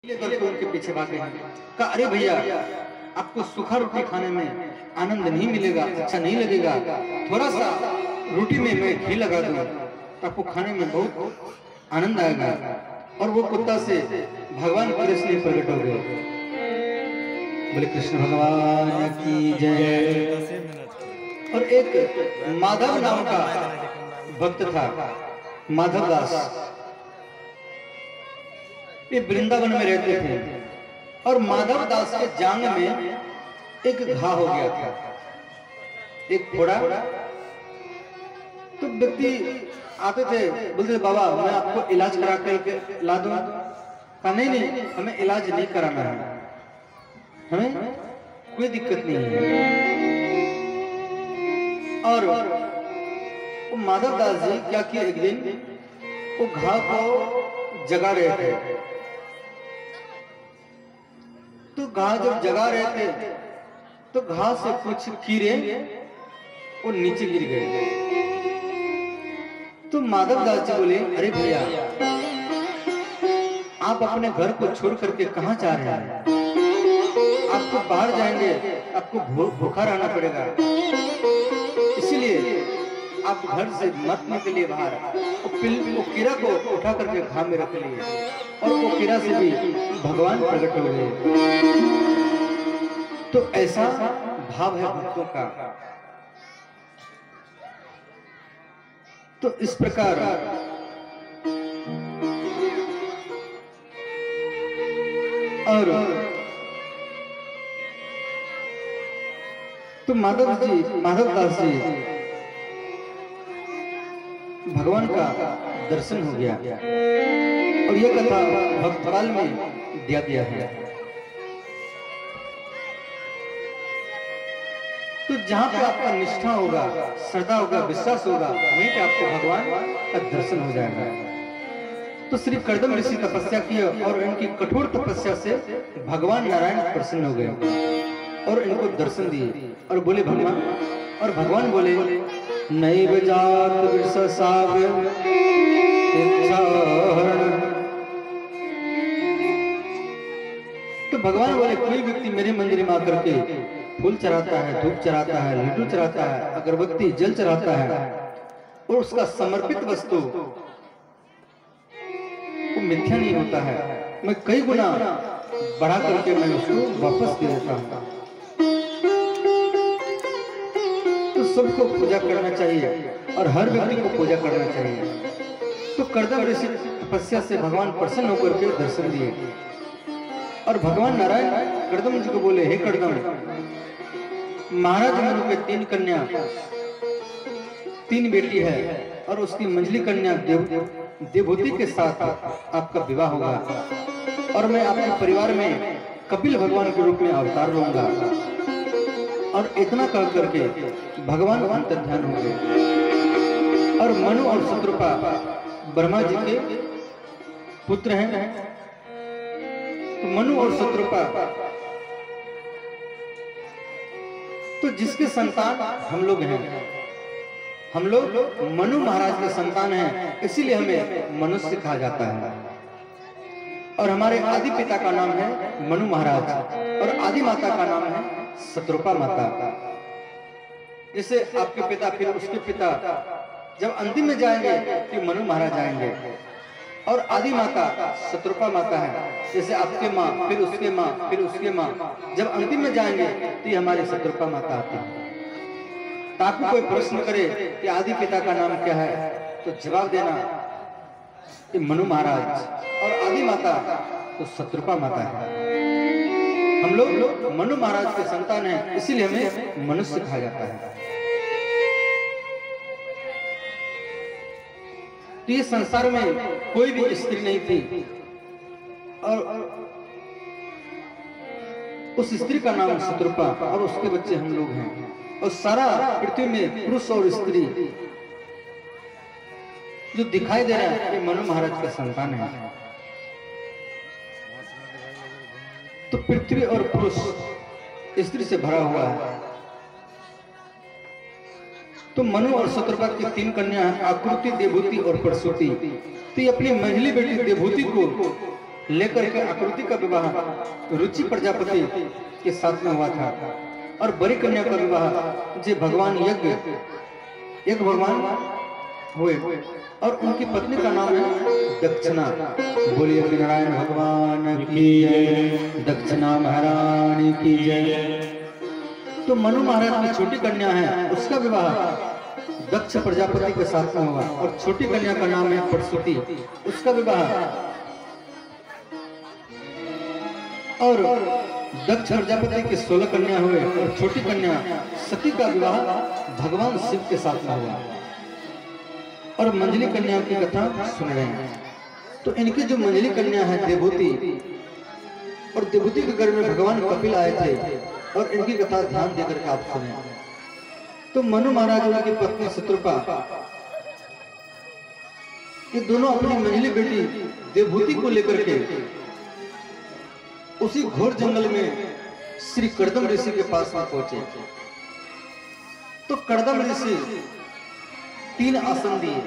तो उनके पीछे भागे हैं। कहा अरे भैया, आपको सूखा रोटी खाने में आनंद नहीं मिलेगा, अच्छा नहीं लगेगा, थोड़ा सा रोटी में मैं घी लगा दूं तो आपको खाने में बहुत आनंद आएगा। और वो कुत्ता से भगवान कृष्ण प्रकट हो गए। बोले कृष्ण भगवान की जय। और एक माधव नाम का भक्त था, माधव दास। ये वृंदावन में रहते थे और माधव दास के जांग में एक घाव हो गया था, एक फोड़ा। तो व्यक्ति आते थे, बोलते बाबा मैं आपको इलाज करा कर ला दूं। कहा नहीं नहीं, हमें इलाज नहीं कराना है, हमें कोई दिक्कत नहीं है। और वो माधव दास जी क्या किया, एक दिन वो घाव को जगा रहे थे। तो घाव जब जगा रहे थे तो घाव से कुछ कीड़े वो नीचे गिर गए। तो माधव दास जी बोले अरे भैया, आप अपने घर को छोड़ करके कहां जा रहे हैं? आपको बाहर जाएंगे, आपको भूखा रहना पड़ेगा, इसीलिए आप घर से मत निकलिए बाहर। वो कीड़ा को उठा करके घाव में रख लिए और वो कीड़ा से भी भगवान प्रकट हो गए। तो ऐसा भाव है भक्तों का। तो इस प्रकार और तो माधव दास जी भगवान का दर्शन हो गया। और यह कथा भक्तकाल में दिया गया है। तो जहां पे आपका निष्ठा होगा, श्रद्धा होगा, विश्वास होगा, वहीं पे आपको भगवान का दर्शन हो जाएगा। तो श्री कर्दम ऋषि तपस्या की और इनकी कठोर तपस्या से भगवान नारायण प्रसन्न हो गए और इनको दर्शन दिए और बोले भगवान, और भगवान बोले नैव जात विश्वासाव्य तो भगवान बोले कोई व्यक्ति मेरे मंदिर में आकर के फूल चढ़ाता है, धूप चढ़ाता है, लड्डू चढ़ाता है, अगरबत्ती जल चढ़ाता है और उसका समर्पित वस्तु वो मिथ्या नहीं होता है, मैं कई गुना बढ़ा करके मैं उसको वापस दे देता हूं। तो सबको पूजा करना चाहिए और हर व्यक्ति को पूजा करना चाहिए। तो कर्दम ऋषि तपस्या से भगवान प्रसन्न होकर के दर्शन दिए और भगवान नारायण कर्दम जी को बोले हे कर्दम, महाराज मनु के 3 कन्या, 3 बेटी है और उसकी मंझली कन्या देवभूति के साथ आपका विवाह होगा और मैं अपने परिवार में कपिल भगवान के रूप में अवतार लूंगा। और इतना कह करके भगवान अंतर्ध्यान हो गए। और मनु और शत्रुपा ब्रह्मा जी के पुत्र हैं। तो मनु और शत्रुपा तो जिसके संतान हम लोग हैं, हम लोग मनु महाराज के संतान हैं, इसीलिए हमें मनुष्य कहा जाता है। और हमारे आदि पिता का नाम है मनु महाराज और आदि माता का नाम है शत्रुपा माता। जैसे आपके पिता फिर उसके पिता जब अंतिम में जाएंगे तो मनु महाराज आएंगे और आदि माता शत्रुपा माता है। जैसे आपके माँ फिर उसके माँ फिर उसके माँ जब अंतिम में जाएंगे तो ये हमारी शत्रुपा माता आती है। तो आपको कोई प्रश्न करे कि आदि पिता का नाम क्या है तो जवाब देना कि मनु महाराज और आदि माता तो शत्रुपा माता है। हम लोग मनु महाराज के संतान हैं, इसीलिए हमें मनुष्य कहा जाता है। तो ये संसार में कोई भी स्त्री नहीं थी और उस स्त्री का नाम शत्रुपा और उसके बच्चे हम लोग हैं। और सारा पृथ्वी में पुरुष और स्त्री जो दिखाई दे रहा है ये मनु महाराज का संतान है। तो पृथ्वी और पुरुष स्त्री से भरा हुआ है। तो मनु और शत्रुपा की 3 कन्या हैं, आकृति, देवभूति और प्रसूति। तो ये अपनी मंझली बेटी देवभूति को लेकर के आकृति का विवाह रुचि प्रजापति के साथ में हुआ था, और बड़ी कन्या का विवाह जो भगवान यज्ञ भगवान हुए, और उनकी पत्नी का नाम है दक्षिणा। बोलिए नारायण भगवान की जय, दक्षिणा महारानी की जय। तो मनु महाराज की छोटी कन्या है, उसका विवाह दक्ष प्रजापति के साथ में हुआ, और छोटी कन्या का नाम है प्रसूति, उसका विवाह और दक्ष प्रजापति के 16 कन्या हुए, और छोटी कन्या सती का विवाह भगवान शिव के साथ में हुआ। और मंजली कन्या की कथा सुन रहे हैं। तो इनकी जो मंजली कन्या है देवहूति, और देवहूति के घर में भगवान कपिल आए थे, और इनकी कथा ध्यान देकर के आप सुने। तो मनु महाराज की पत्नी शत्रुपा, ये दोनों अपनी मंजली बेटी देवहूति को लेकर के उसी घोर जंगल में श्री कर्दम ऋषि के पास में पहुंचे। तो कर्दम ऋषि 3 आसन दिए,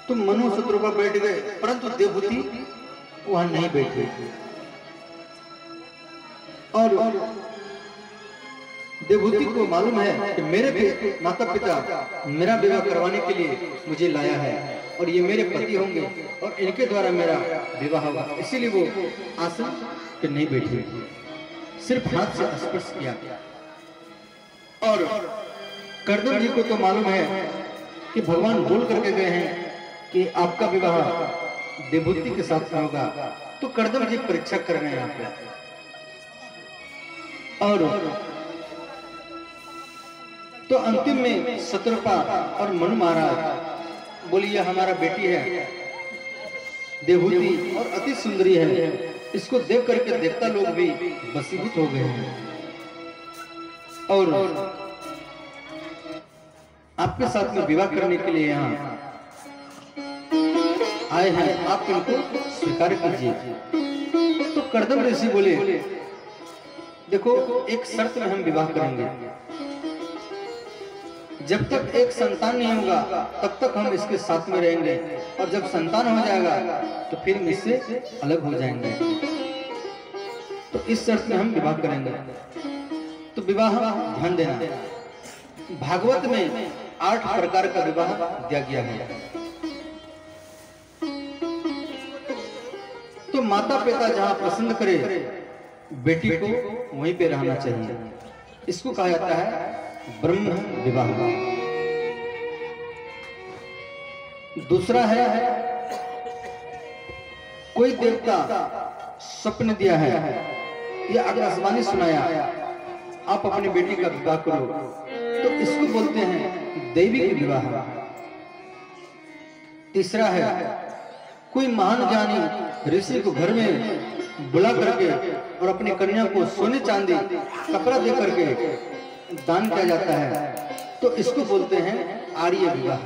तो मनु शत्रुपा बैठ गए, परंतु देवहूति वहां नहीं बैठी। और देवहूति को मालूम है कि मेरे माता पिता मेरा विवाह करवाने के लिए मुझे लाया है, और ये मेरे पति होंगे, और इनके द्वारा मेरा विवाह होगा, इसीलिए वो आसन पे नहीं बैठी, सिर्फ हाथ से स्पर्श किया। और कर्दम जी को तो मालूम है कि भगवान बोल करके गए हैं कि आपका विवाह देवहूति के साथ होगा। तो कर्दम जी परीक्षा कर रहे हैं यहाँ पे, और तो अंतिम में शत्रुपा और मनु महाराज बोली यह हमारा बेटी है देवहूति, और अति सुंदरी है, इसको देख करके देवता लोग भी वशीभूत हो गए हैं, और आपके साथ में विवाह करने के लिए यहाँ आए हैं, आप इनको स्वीकार कीजिए। तो कर्दम ऋषि बोले देखो, एक शर्त में हम विवाह करेंगे, जब तक एक संतान नहीं होगा तब तक हम इसके साथ में रहेंगे, और जब संतान हो जाएगा तो फिर हम इससे अलग हो जाएंगे। तो इस शर्त में हम विवाह करेंगे। तो विवाह ध्यान देना, भागवत में 8 प्रकार का विवाह दिया गया है। तो माता पिता जहां पसंद करे बेटी को वहीं पे रहना चाहिए, इसको कहा जाता है ब्रह्म विवाह। दूसरा है कोई देवता स्वप्न दिया है या आकाशवाणी सुनाया आप अपनी बेटी का विवाह करो, तो इसको बोलते हैं दैविक विवाह। तीसरा है कोई महान ज्ञानी ऋषि को घर में बुला करके और अपनी कन्या को सोने चांदी कपड़ा दे करके दान किया जाता है, तो इसको बोलते हैं आर्य विवाह।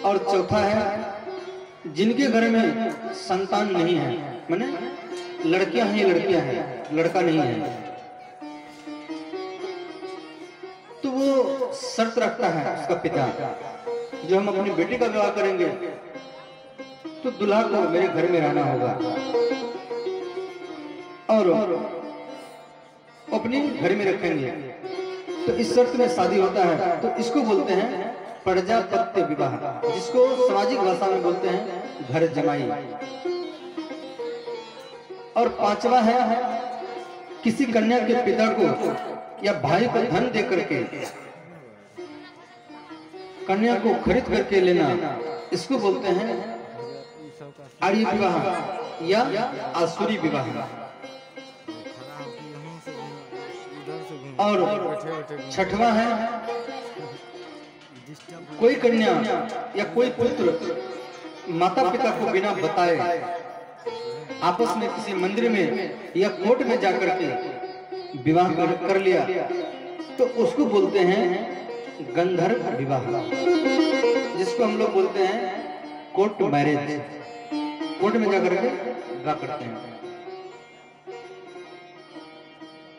और चौथा है जिनके घर में संतान नहीं है, माने लड़कियां हैं लड़कियां हैं, लड़का नहीं है, तो वो शर्त रखता है उसका पिता, जो हम अपनी बेटी का विवाह करेंगे तो दूल्हा को मेरे घर में रहना होगा, और अपने घर में रखेंगे। तो इस शर्त में शादी होता है, तो इसको बोलते हैं प्रजापत्य विवाह, जिसको सामाजिक भाषा में बोलते हैं घर जमाई। और पांचवा है किसी कन्या के पिता को या भाई को धन दे करके कन्या को खरीद करके लेना, इसको बोलते हैं आर्य विवाह या आसुरी विवाह। और छठवां है कोई कन्या या कोई पुत्र माता पिता को बिना बताए आपस में किसी मंदिर में या कोर्ट में जाकर के विवाह कर लिया, तो उसको बोलते हैं गंधर्व विवाह, जिसको हम लोग बोलते हैं कोर्ट मैरिज। कोर्ट में जाकर के विवाह करते हैं।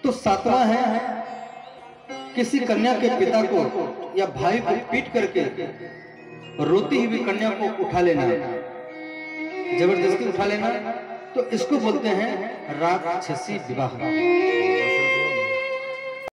तो सातवां है किसी कन्या के पिता को या भाई को पीट करके रोती हुई कन्या को उठा लेना, जबरदस्ती उठा लेना, तो इसको बोलते हैं राक्षसी विवाह।